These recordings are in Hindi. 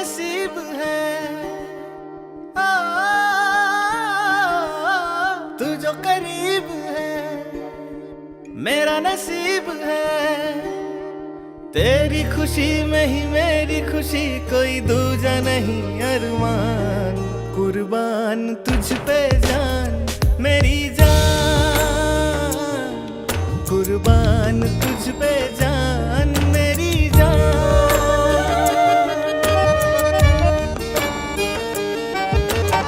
नसीब है आ, तू जो करीब है मेरा नसीब है। तेरी खुशी में ही मेरी खुशी, कोई दूजा नहीं अरमान। कुर्बान तुझ पे जान मेरी जान, कुर्बान तुझ पे जान मेरी जान।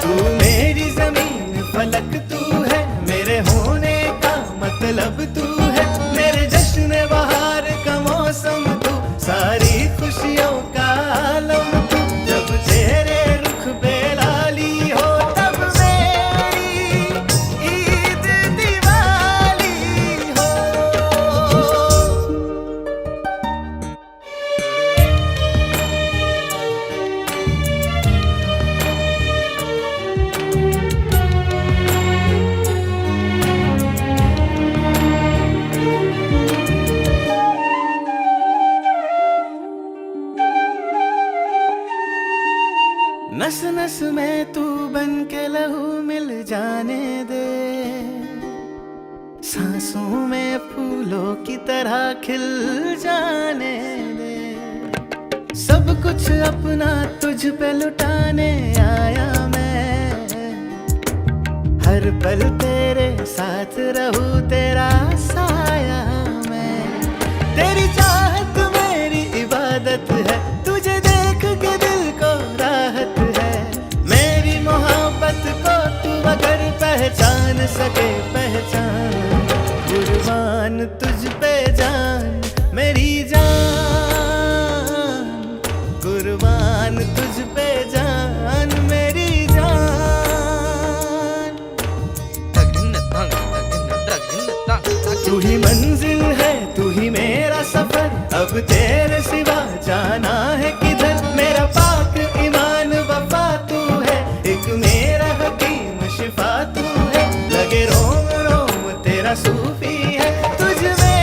तू मेरी जमीन फलक तू है, मेरे होने का मतलब तू है। मेरे जश्न बहार का मौसम तू, सारी खुशियों का आलम तू। जब तेरे रुख पे लाली हो तब मेरी ईद दिवाली हो। नस नस में तू बन के लहू मिल जाने दे, सांसों में फूलों की तरह खिल जाने दे। सब कुछ अपना तुझ पे लुटाने आया मैं, हर पल तेरे साथ रहूं तेरा साया मैं। तेरी चाहत मेरी इबादत है, तुझे देख के दिल को राहत है। मेरी मोहब्बत को तू अगर पहचान सके पहचान। कुर्बान तुझ पे जान मेरी जान, कुर्बान तुझ पे जान मेरी जान। तू ही मंजिल है तू ही मेरा सफर, अब तेरे सिवा जाना है किधर। मेरा पाक ईमान वफा तू है, एक मेरा हकीम शिफा तू है। लगे रोम रोम तेरा सूफी है, तुझ में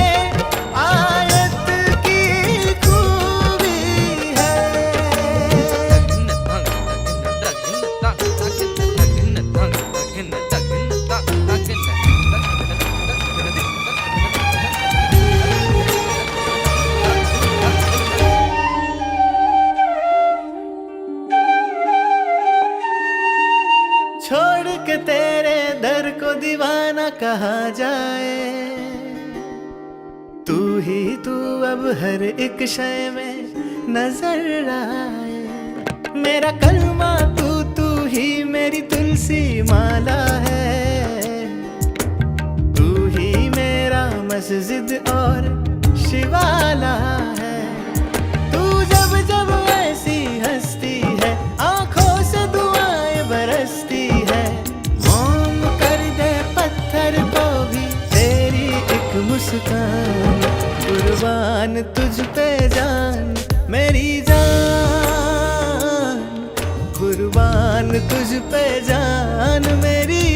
आयत की खूबी है। छोड़ के तेरे दर को दीवाना कहा जाए। तू ही तू अब हर एक शय में नजर आए। मेरा कलमा तू, तू ही मेरी तुलसी माला है। तू ही मेरा मस्जिद और शिवाला है। तू जब जब ऐसी हंसती है, आंखों से दुआएं बरसती है। मोम कर दे पत्थर को भी तेरी एक मुस्कान। कुर्बान तुझ पे जान मेरी जान, कुर्बान तुझ पे जान मेरी